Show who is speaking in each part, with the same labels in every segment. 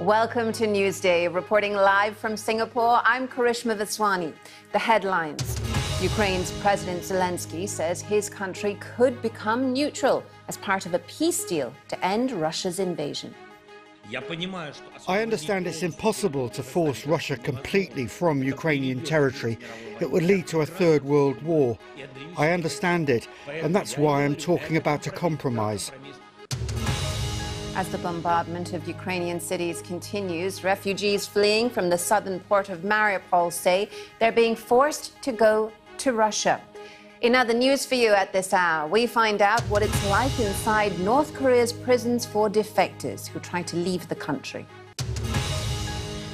Speaker 1: Welcome to Newsday. Reporting live from Singapore, I'm Karishma Vaswani. The headlines. Ukraine's President Zielinski says his country could become neutral as part of a peace deal to end Russia's invasion.
Speaker 2: I understand it's impossible to force Russia completely from Ukrainian territory. It would lead to a third world war. I understand it, and that's why I'm talking about a compromise.
Speaker 1: As the bombardment of Ukrainian cities continues, refugees fleeing from the southern port of Mariupol say they're being forced to go to Russia. In other news for you at this hour, we find out what it's like inside North Korea's prisons for defectors who try to leave the country.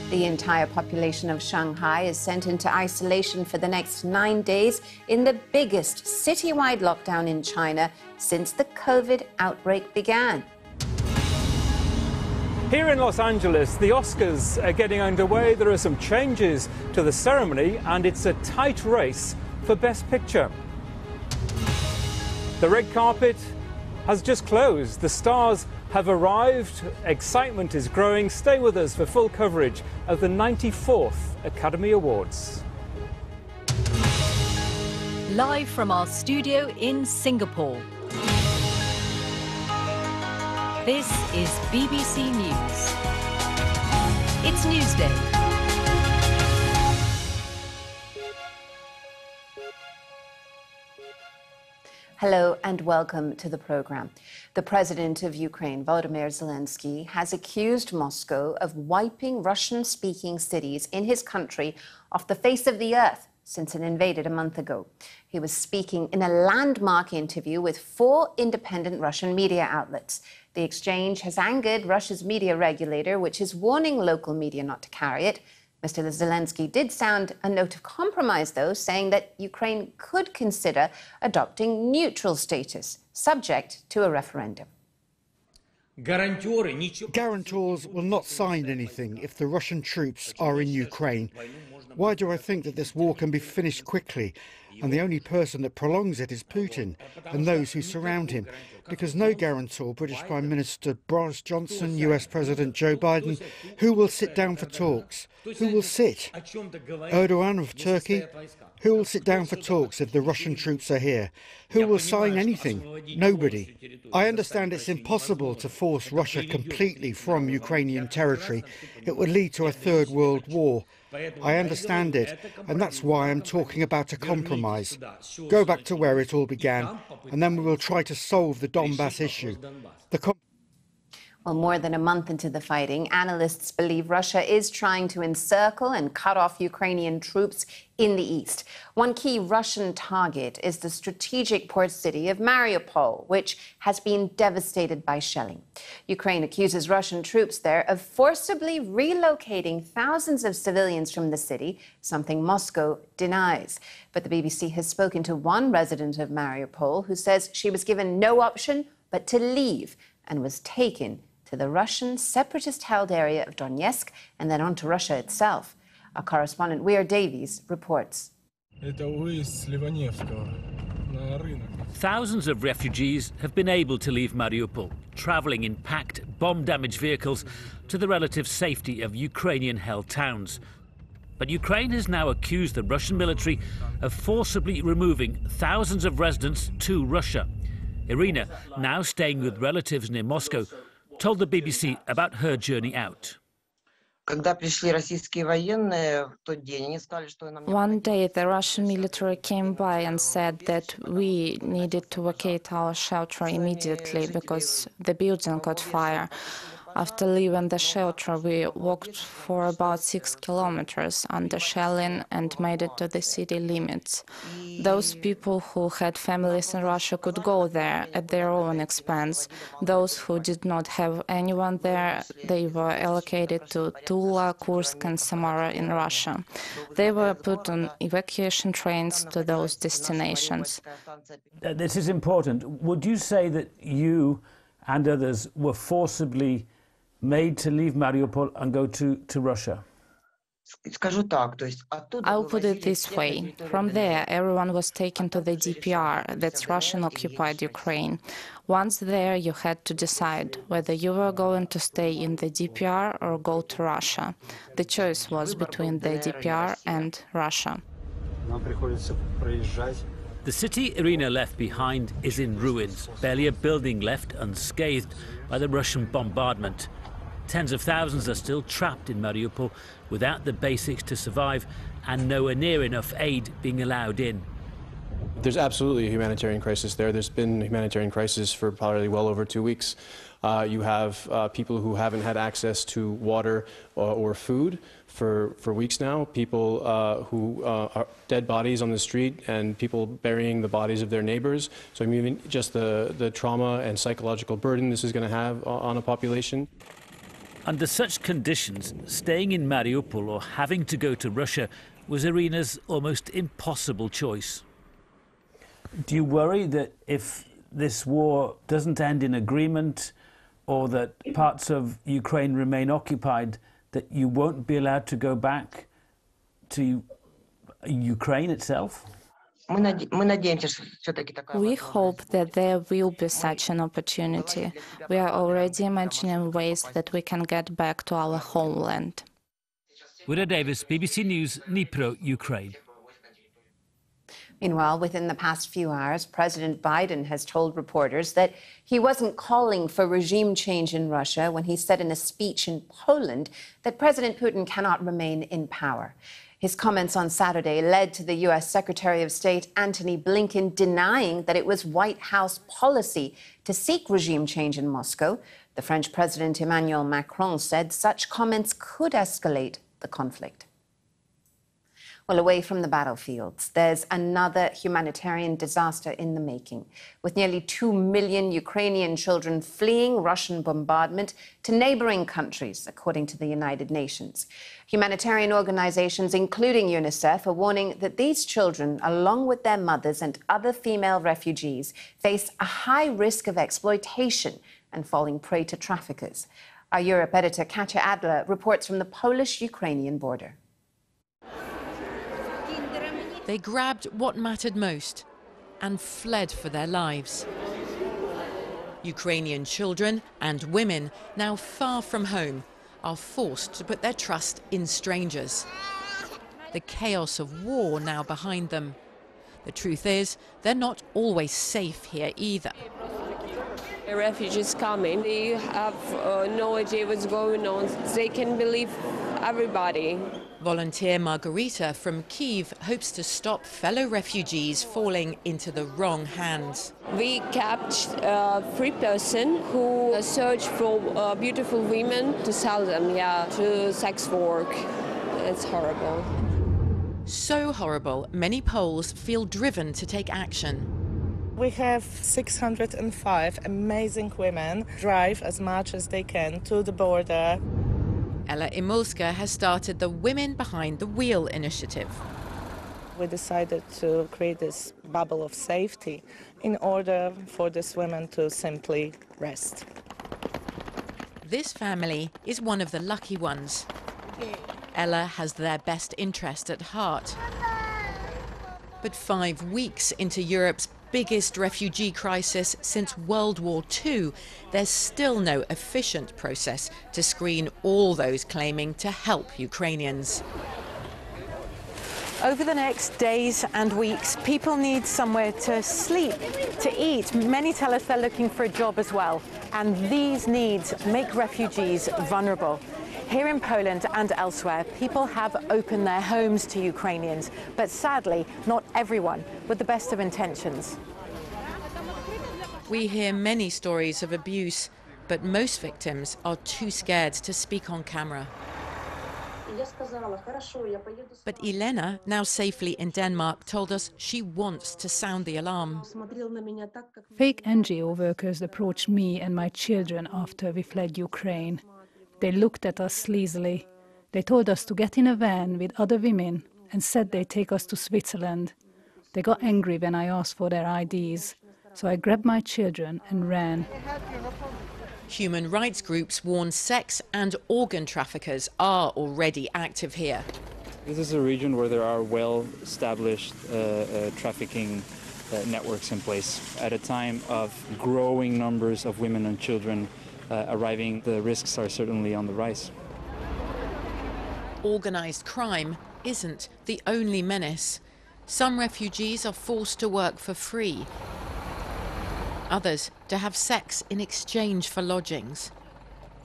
Speaker 1: The entire population of Shanghai is sent into isolation for the next 9 days in the biggest citywide lockdown in China since the COVID outbreak began.
Speaker 3: Here in Los Angeles, the Oscars are getting underway. There are some changes to the ceremony, and it's a tight race for Best Picture. The red carpet has just closed. The stars have arrived. Excitement is growing. Stay with us for full coverage of the 94th Academy Awards.
Speaker 4: Live from our studio in Singapore. This is BBC News. It's Newsday.
Speaker 1: Hello and welcome to the program. The president of Ukraine, Volodymyr Zielinski, has accused Moscow of wiping Russian-speaking cities in his country off the face of the earth since it invaded a month ago. He was speaking in a landmark interview with 4 independent Russian media outlets. The exchange has angered Russia's media regulator, which is warning local media not to carry it. Mr. Zielinski did sound a note of compromise, though, saying that Ukraine could consider adopting neutral status, subject to a referendum.
Speaker 2: Guarantors will not sign anything if the Russian troops are in Ukraine. Why do I think that this war can be finished quickly? And the only person that prolongs it is Putin and those who surround him. Because no guarantor, British Prime Minister Boris Johnson, US President Joe Biden, who will sit down for talks? Who will sit? Erdogan of Turkey? Who will sit down for talks if the Russian troops are here? Who will sign anything? Nobody. I understand it's impossible to force Russia completely from Ukrainian territory. It would lead to a third world war. I understand it, and that's why I'm talking about a compromise. Go back to where it all began, and then we will try to solve the Donbass issue.
Speaker 1: Well, more than a month into the fighting, analysts believe Russia is trying to encircle and cut off Ukrainian troops in the east. One key Russian target is the strategic port city of Mariupol, which has been devastated by shelling. Ukraine accuses Russian troops there of forcibly relocating thousands of civilians from the city, something Moscow denies. But the BBC has spoken to one resident of Mariupol who says she was given no option but to leave and was taken to the Russian separatist-held area of Donetsk and then on to Russia itself. Our correspondent Weir Davies reports.
Speaker 5: Thousands of refugees have been able to leave Mariupol, travelling in packed, bomb-damaged vehicles to the relative safety of Ukrainian-held towns. But Ukraine has now accused the Russian military of forcibly removing thousands of residents to Russia. Irina, now staying with relatives near Moscow, told the BBC about her journey out.
Speaker 6: One day,
Speaker 7: the Russian military came by and said that we needed to vacate our shelter immediately because the building caught fire. After leaving the shelter, we walked for about 6 kilometers under shelling and made it to the city limits. Those people who had families in Russia could go there at their own expense. Those who did not have anyone there, they were allocated to Tula, Kursk and Samara in Russia. They were put on evacuation trains to those destinations.
Speaker 5: This is important. Would you say that you and others were forcibly made to leave Mariupol and go to Russia?
Speaker 7: I'll put it this way. From there, everyone was taken to the DPR, that's Russian-occupied Ukraine. Once there, you had to decide whether you were going to stay in the DPR or go to Russia. The choice was between the DPR and Russia.
Speaker 5: The city Irina left behind is in ruins, barely a building left unscathed by the Russian bombardment. Tens of thousands are still trapped in Mariupol without the basics to survive and nowhere near enough aid being allowed in.
Speaker 6: There's absolutely a humanitarian crisis there. There's been a humanitarian crisis for probably well over 2 weeks. You have people who haven't had access to water or food for weeks now, people who are dead bodies on the street and people burying the bodies of their neighbors. So I mean, just the trauma and psychological burden this is going to have on a population.
Speaker 5: Under such conditions, staying in Mariupol or having to go to Russia was Irina's almost impossible choice.
Speaker 3: Do you worry that if this war doesn't end in agreement or that parts of Ukraine remain occupied, that you won't be allowed to go back to Ukraine itself?
Speaker 7: We hope that there will be such an opportunity. We are already imagining ways that we can get back to our homeland.
Speaker 5: Wira Davis, BBC News, Dnipro, Ukraine.
Speaker 1: Meanwhile, within the past few hours, President Biden has told reporters that he wasn't calling for regime change in Russia when he said in a speech in Poland that President Putin cannot remain in power. His comments on Saturday led to the U.S. Secretary of State Antony Blinken denying that it was White House policy to seek regime change in Moscow. The French President Emmanuel Macron said such comments could escalate the conflict. Well, away from the battlefields, there's another humanitarian disaster in the making, with nearly 2 million Ukrainian children fleeing Russian bombardment to neighboring countries, according to the United Nations. Humanitarian organizations, including UNICEF, are warning that these children, along with their mothers and other female refugees, face a high risk of exploitation and falling prey to traffickers. Our Europe editor, Katja Adler, reports from the Polish-Ukrainian border.
Speaker 8: They grabbed what mattered most and fled for their lives. Ukrainian children and women, now far from home, are forced to put their trust in strangers. The chaos of war now behind them. The truth is, they're not always safe here either.
Speaker 9: The refugees coming, they have no idea what's going on. They can believe everybody.
Speaker 8: Volunteer Margarita from Kyiv hopes to stop fellow refugees falling into the wrong hands.
Speaker 9: We kept 3 persons who search for beautiful women to sell them, to sex work. It's horrible.
Speaker 8: So horrible, many Poles feel driven to take action.
Speaker 10: We have 605 amazing women drive as much as they can to the border.
Speaker 8: Ella Imulska has started the Women Behind the Wheel initiative.
Speaker 10: We decided to create this bubble of safety in order for these women to simply rest.
Speaker 8: This family is one of the lucky ones. Ella has their best interest at heart. But 5 weeks into Europe's biggest refugee crisis since World War II, there's still no efficient process to screen all those claiming to help Ukrainians. Over the next days and weeks, people need somewhere to sleep, to eat. Many tell us they're looking for a job as well. And these needs make refugees vulnerable. Here in Poland and elsewhere, people have opened their homes to Ukrainians, but sadly, not everyone with the best of intentions. We hear many stories of abuse, but most victims are too scared to speak on camera. But Elena, now safely in Denmark, told us she wants to sound the alarm.
Speaker 11: Fake NGO workers approached me and my children after we fled Ukraine. They looked at us sleazily. They told us to get in a van with other women and said they'd take us to Switzerland. They got angry when I asked for their IDs, so I grabbed my children and ran.
Speaker 8: Human rights groups warn sex and organ traffickers are already active here.
Speaker 12: This is a region where there are well-established trafficking networks in place. At a time of growing numbers of women and children arriving, the risks are certainly on the rise.
Speaker 8: Organised crime isn't the only menace. Some refugees are forced to work for free. Others to have sex in exchange for lodgings.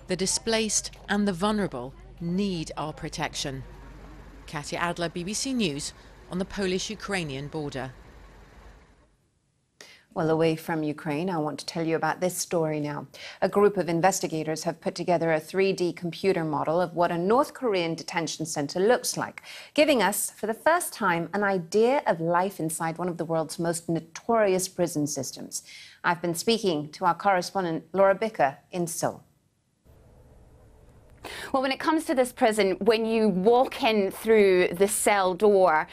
Speaker 8: The displaced and the vulnerable need our protection. Katia Adler, BBC News, on the Polish-Ukrainian border.
Speaker 1: Well, away from Ukraine, I want to tell you about this story now. A group of investigators have put together a 3D computer model of what a North Korean detention center looks like, giving us, for the first time, an idea of life inside one of the world's most notorious prison systems. I've been speaking to our correspondent, Laura Bicker, in Seoul.
Speaker 13: Well, when it comes to this prison, when you walk in through the cell door,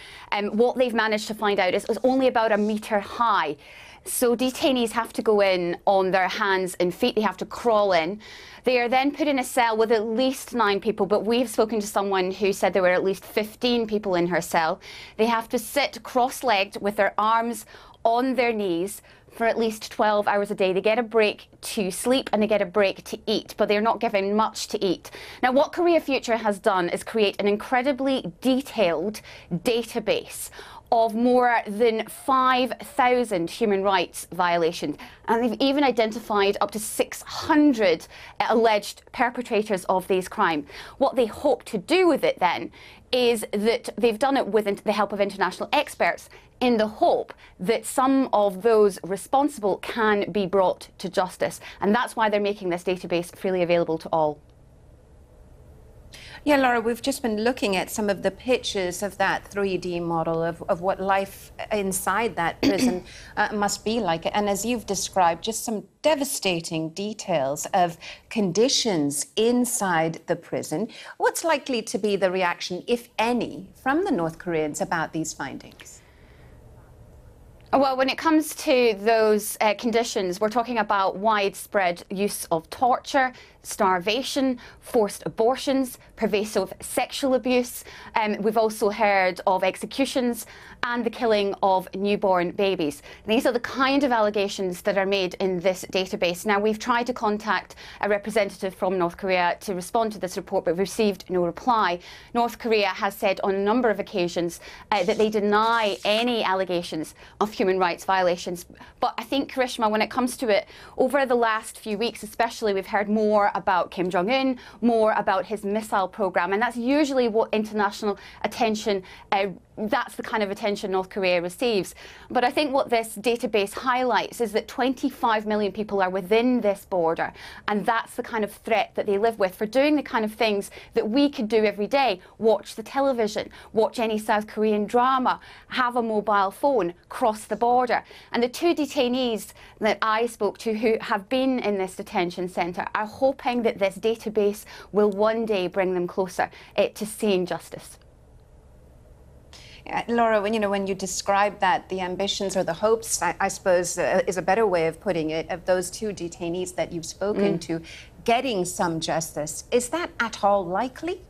Speaker 13: what they've managed to find out is it's only about 1 metre high. So detainees have to go in on their hands and feet. They have to crawl in. They are then put in a cell with at least 9 people, but we've spoken to someone who said there were at least 15 people in her cell. They have to sit cross-legged with their arms on their knees for at least 12 hours a day. They get a break to sleep and they get a break to eat, but they're not given much to eat. Now, what Korea Future has done is create an incredibly detailed database of more than 5,000 human rights violations. And they've even identified up to 600 alleged perpetrators of these crimes. What they hope to do with it then is that they've done it with the help of international experts in the hope that some of those responsible can be brought to justice. And that's why they're making this database freely available to all.
Speaker 1: Yeah, Laura, we've just been looking at some of the pictures of that 3D model of what life inside that prison must be like. And as you've described, just some devastating details of conditions inside the prison. What's likely to be the reaction, if any, from the North Koreans about these findings?
Speaker 13: Well, when it comes to those conditions, we're talking about widespread use of torture, starvation, forced abortions, pervasive sexual abuse. We've also heard of executions and the killing of newborn babies. These are the kind of allegations that are made in this database. Now, we've tried to contact a representative from North Korea to respond to this report, but received no reply. North Korea has said on a number of occasions that they deny any allegations of human rights violations. But I think, Karishma, when it comes to it, over the last few weeks especially, we've heard more about Kim Jong-un, more about his missile program, and that's usually what international attention, that's the kind of attention North Korea receives. But I think what this database highlights is that 25 million people are within this border, and that's the kind of threat that they live with for doing the kind of things that we could do every day: watch the television, watch any South Korean drama, have a mobile phone, cross the border. And the 2 detainees that I spoke to who have been in this detention centre are hoping that this database will one day bring them closer to seeing justice.
Speaker 1: Laura, when you describe that, the ambitions or the hopes, I suppose, is a better way of putting it, of those 2 detainees that you've spoken to getting some justice, is that at all likely?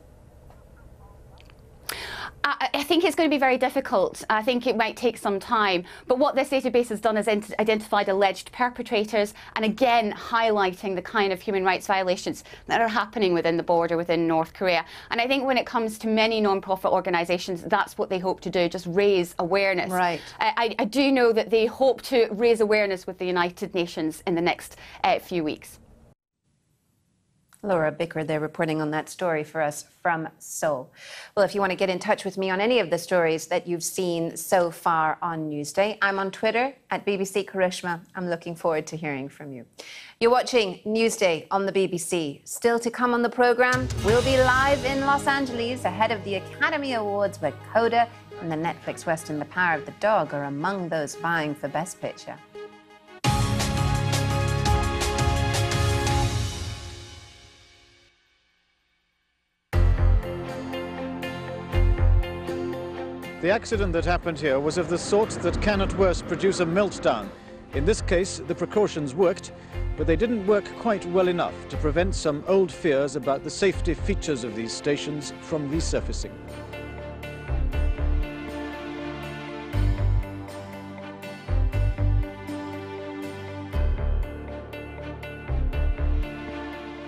Speaker 13: I think it's going to be very difficult. I think it might take some time. But what this database has done is identified alleged perpetrators, and again highlighting the kind of human rights violations that are happening within the border within North Korea. And I think when it comes to many non-profit organisations, that's what they hope to do, just raise awareness.
Speaker 1: Right.
Speaker 13: I do know that they hope to raise awareness with the United Nations in the next few weeks.
Speaker 1: Laura Bicker there reporting on that story for us from Seoul. Well, if you want to get in touch with me on any of the stories that you've seen so far on Newsday, I'm on Twitter at BBC Karishma. I'm looking forward to hearing from you. You're watching Newsday on the BBC. Still to come on the programme, we'll be live in Los Angeles ahead of the Academy Awards, where Coda and the Netflix Western The Power of the Dog are among those vying for Best Picture.
Speaker 14: The accident that happened here was of the sort that can at worst produce a meltdown. In this case, the precautions worked, but they didn't work quite well enough to prevent some old fears about the safety features of these stations from resurfacing.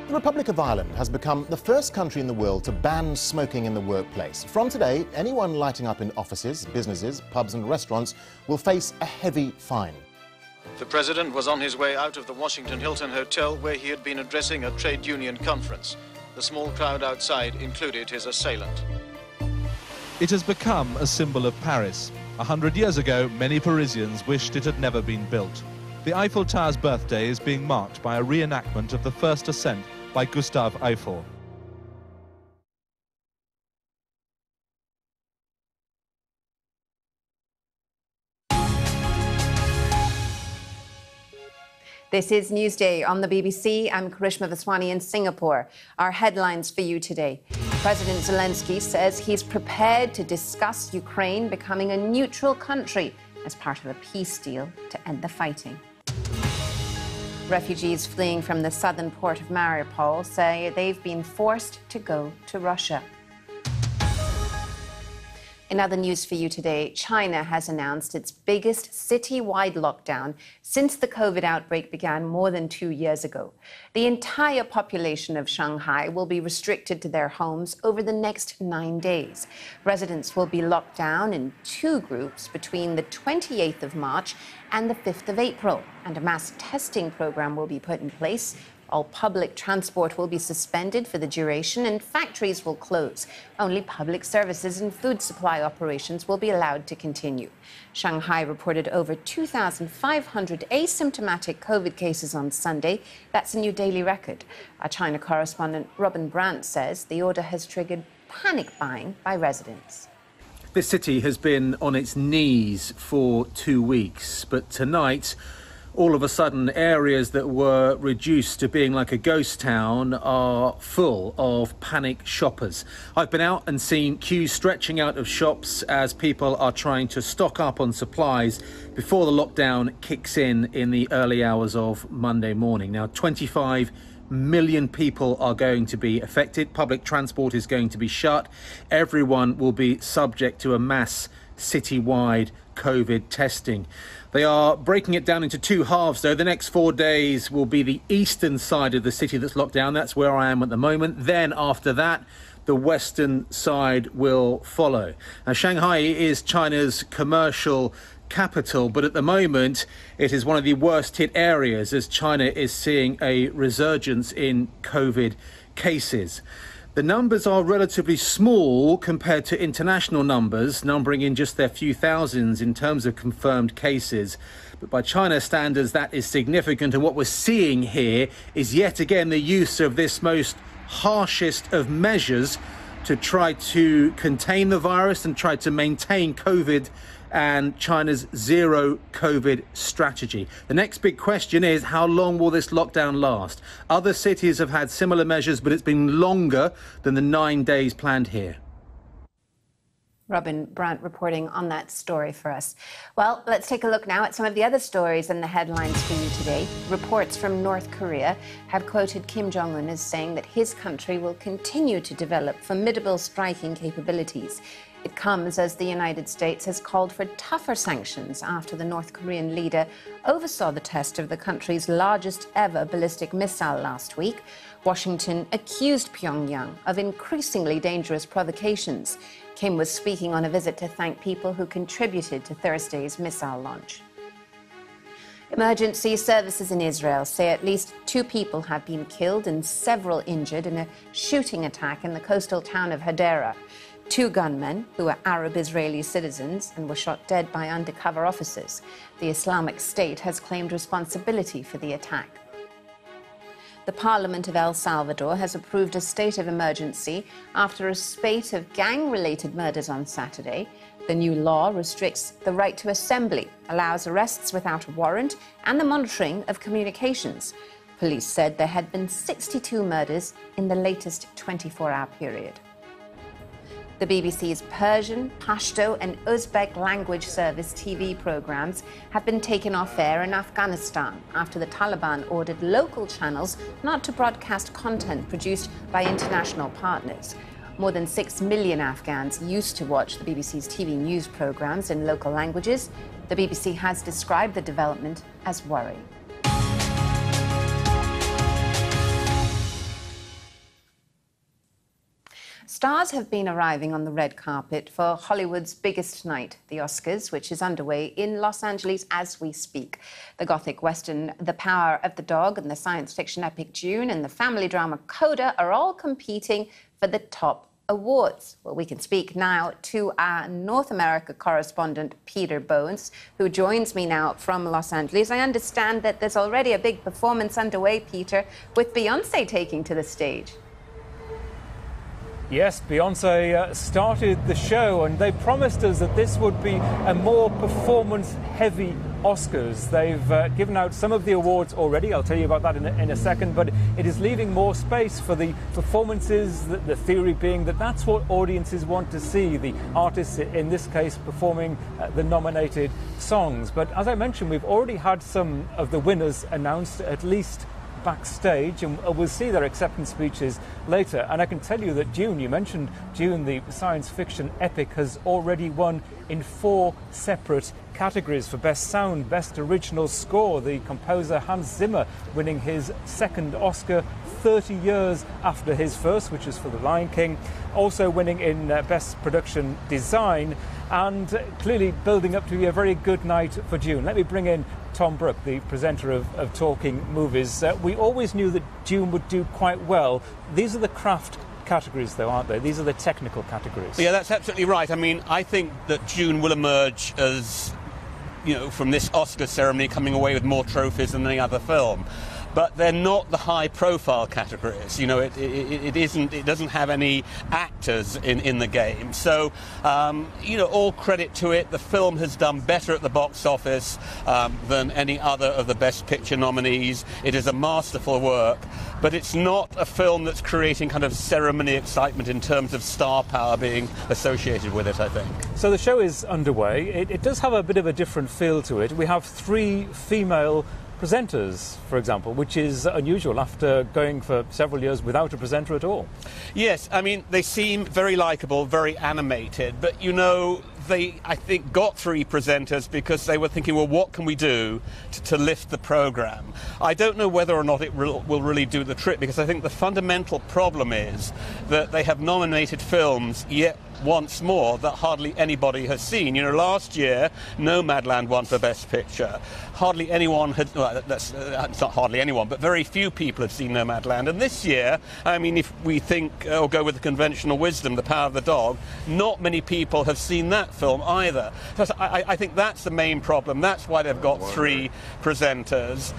Speaker 15: The Republic of Ireland has become the first country in the world to ban smoking in the workplace. From today, anyone lighting up in offices, businesses, pubs and restaurants will face a heavy fine.
Speaker 14: The president was on his way out of the Washington Hilton Hotel where he had been addressing a trade union conference. The small crowd outside included his assailant.
Speaker 16: It has become a symbol of Paris. 100 years ago, many Parisians wished it had never been built. The Eiffel Tower's birthday is being marked by a reenactment of the first ascent by Gustave Eiffel.
Speaker 1: This is Newsday on the BBC. I'm Karishma Vaswani in Singapore. Our headlines for you today. President Zielinski says he's prepared to discuss Ukraine becoming a neutral country as part of a peace deal to end the fighting. Refugees fleeing from the southern port of Mariupol say they've been forced to go to Russia. In other news for you today, China has announced its biggest city-wide lockdown since the COVID outbreak began more than 2 years ago. The entire population of Shanghai will be restricted to their homes over the next 9 days. Residents will be locked down in 2 groups between the 28th of March and the 5th of April, and a mass testing program will be put in place. All public transport will be suspended for the duration and factories will close. Only public services and food supply operations will be allowed to continue. Shanghai reported over 2,500 asymptomatic COVID cases on Sunday. That's a new daily record. Our China correspondent Robin Brandt says the order has triggered panic buying by residents.
Speaker 17: This city has been on its knees for 2 weeks, but tonight, all of a sudden, areas that were reduced to being like a ghost town are full of panic shoppers. I've been out and seen queues stretching out of shops as people are trying to stock up on supplies before the lockdown kicks in the early hours of Monday morning. Now, 25 million people are going to be affected. Public transport is going to be shut. Everyone will be subject to a mass citywide COVID testing. They are breaking it down into 2 halves, though. The next 4 days will be the eastern side of the city that's locked down. That's where I am at the moment. Then after that, the western side will follow. Now, Shanghai is China's commercial capital, but at the moment it is one of the worst hit areas as China is seeing a resurgence in COVID cases. The numbers are relatively small compared to international numbers, numbering in just their few thousands in terms of confirmed cases. But by China standards, that is significant. And what we're seeing here is yet again the use of this most harshest of measures to try to contain the virus and try to maintain COVID and China's zero COVID strategy. The next big question is, how long will this lockdown last? Other cities have had similar measures, but it's been longer than the 9 days planned here.
Speaker 1: Robin Brandt reporting on that story for us. Well, let's take a look now at some of the other stories in the headlines for you today. Reports from North Korea have quoted Kim Jong-un as saying that his country will continue to develop formidable striking capabilities. It comes as the United States has called for tougher sanctions after the North Korean leader oversaw the test of the country's largest ever ballistic missile last week. Washington accused Pyongyang of increasingly dangerous provocations. Kim was speaking on a visit to thank people who contributed to Thursday's missile launch. Emergency services in Israel say at least 2 people have been killed and several injured in a shooting attack in the coastal town of Hadera. 2 gunmen, who are Arab Israeli citizens and were shot dead by undercover officers. The Islamic State has claimed responsibility for the attack. The Parliament of El Salvador has approved a state of emergency after a spate of gang-related murders on Saturday. The new law restricts the right to assembly, allows arrests without a warrant, and the monitoring of communications. Police said there had been 62 murders in the latest 24-hour period. The BBC's Persian, Pashto and Uzbek language service TV programs have been taken off air in Afghanistan after the Taliban ordered local channels not to broadcast content produced by international partners. More than 6 million Afghans used to watch the BBC's TV news programs in local languages. The BBC has described the development as worrying. Stars have been arriving on the red carpet for Hollywood's biggest night, the Oscars, which is underway in Los Angeles as we speak. The gothic western The Power of the Dog and the science fiction epic Dune and the family drama Coda are all competing for the top awards. Well, we can speak now to our North America correspondent, Peter Bones, who joins me now from Los Angeles. I understand that there's already a big performance underway, Peter, with Beyoncé taking to the stage.
Speaker 18: Yes, Beyoncé started the show, and they promised us that this would be a more performance-heavy Oscars. They've given out some of the awards already. I'll tell you about that in a second, but it is leaving more space for the performances, the theory being that that's what audiences want to see, the artists, in this case, performing the nominated songs. But as I mentioned, we've already had some of the winners announced, at least backstage, and we'll see their acceptance speeches later. And I can tell you that Dune, you mentioned Dune, the science fiction epic, has already won in 4 separate categories for Best Sound, Best Original Score, the composer Hans Zimmer winning his second Oscar 30 years after his first, which is for The Lion King, also winning in Best Production Design, and clearly building up to be a very good night for Dune. Let me bring in Tom Brooke, the presenter of Talking Movies. We always knew that Dune would do quite well. These are the craft categories, though, aren't they? These are the technical categories.
Speaker 19: Yeah, that's absolutely right. I mean, I think that Dune will emerge as, you know, from this Oscar ceremony coming away with more trophies than any other film. But they're not the high-profile categories. You know, it doesn't have any actors in the game. So, you know, all credit to it. The film has done better at the box office than any other of the Best Picture nominees. It is a masterful work, but it's not a film that's creating kind of ceremony excitement in terms of star power being associated with it, I think.
Speaker 18: So the show is underway. It does have a bit of a different feel to it. We have 3 female presenters, for example, which is unusual after going for several years without a presenter at all.
Speaker 19: Yes, I mean, they seem very likeable, very animated, but, you know, they, I think, got 3 presenters because they were thinking, well, what can we do to lift the programme? I don't know whether or not it will really do the trick, because I think the fundamental problem is that they have nominated films yet once more that hardly anybody has seen. You know, last year, Nomadland won for Best Picture. Hardly anyone had, well, that's not hardly anyone, but very few people had seen Nomadland. And this year, I mean, if we think, or go with the conventional wisdom, The Power of the Dog, not many people have seen that film either. So I think that's the main problem. That's why they've got 3 presenters.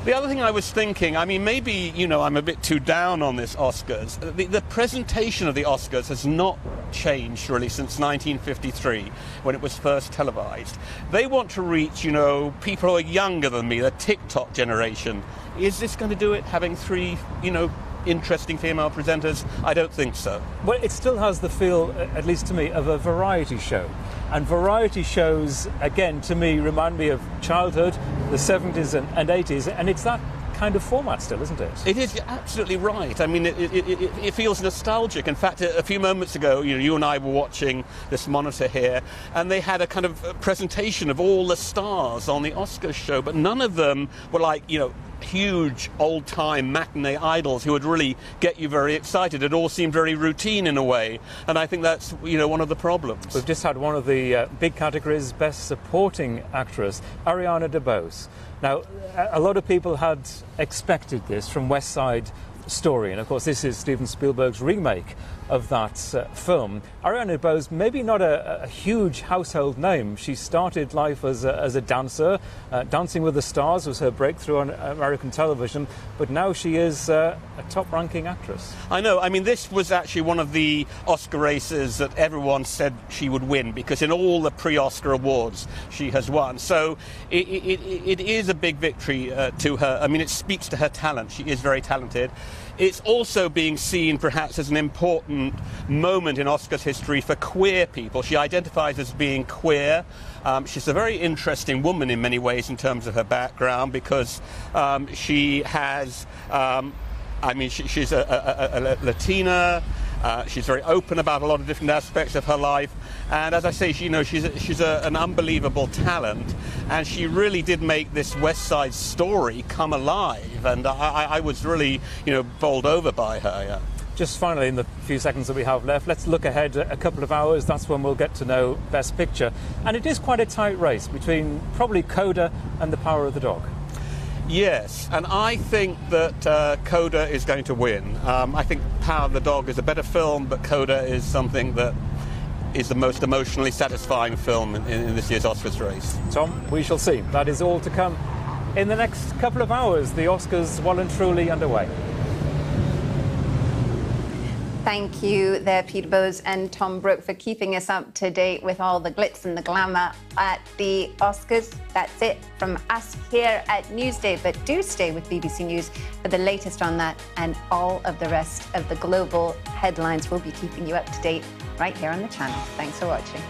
Speaker 19: The other thing I was thinking, I mean, maybe, you know, I'm a bit too down on this Oscars. The presentation of the Oscars has not changed really since 1953, when it was first televised. They want to reach, you know, people who are younger than me, the TikTok generation. Is this going to do it, having 3, you know, interesting female presenters? I don't think so.
Speaker 18: Well, it still has the feel, at least to me, of a variety show. And variety shows, again, to me, remind me of childhood, the 70s and 80s, and it's that kind of format still, isn't it?
Speaker 19: It is, absolutely right. I mean, it feels nostalgic. In fact, a few moments ago, you know, you and I were watching this monitor here, and they had a kind of presentation of all the stars on the Oscars show, but none of them were like, you know, huge old-time matinee idols who would really get you very excited. It all seemed very routine in a way, and I think that's, you know, one of the problems.
Speaker 18: We've just had one of the big categories, Best Supporting Actress, Ariana DeBose. Now, a lot of people had expected this from West Side Story, and of course this is Steven Spielberg's remake of that film. Ariana DeBose, maybe not a huge household name. She started life as a dancer. Dancing with the Stars was her breakthrough on American television, but now she is a top-ranking actress.
Speaker 19: I know. I mean, this was actually one of the Oscar races that everyone said she would win, because in all the pre-Oscar awards she has won. So it is is a big victory to her. I mean, it speaks to her talent. She is very talented. It's also being seen perhaps as an important moment in Oscars history for queer people. She identifies as being queer. She's a very interesting woman in many ways in terms of her background, because she has, she's a Latina. She's very open about a lot of different aspects of her life, and as I say, she's an unbelievable talent, and she really did make this West Side Story come alive, and I was really, bowled over by her. Yeah.
Speaker 18: Just finally, in the few seconds that we have left, let's look ahead a couple of hours. That's when we'll get to know Best Picture, and it is quite a tight race between probably Coda and The Power of the Dog.
Speaker 19: Yes, and I think that Coda is going to win. I think Power of the Dog is a better film, but Coda is something that is the most emotionally satisfying film in this year's Oscars race.
Speaker 18: Tom, we shall see. That is all to come in the next couple of hours. The Oscars well and truly underway.
Speaker 1: Thank you there, Peter Bowes and Tom Brooke, for keeping us up to date with all the glitz and the glamour at the Oscars. That's it from us here at Newsday, but do stay with BBC News for the latest on that and all of the rest of the global headlines. We'll be keeping you up to date right here on the channel. Thanks for watching.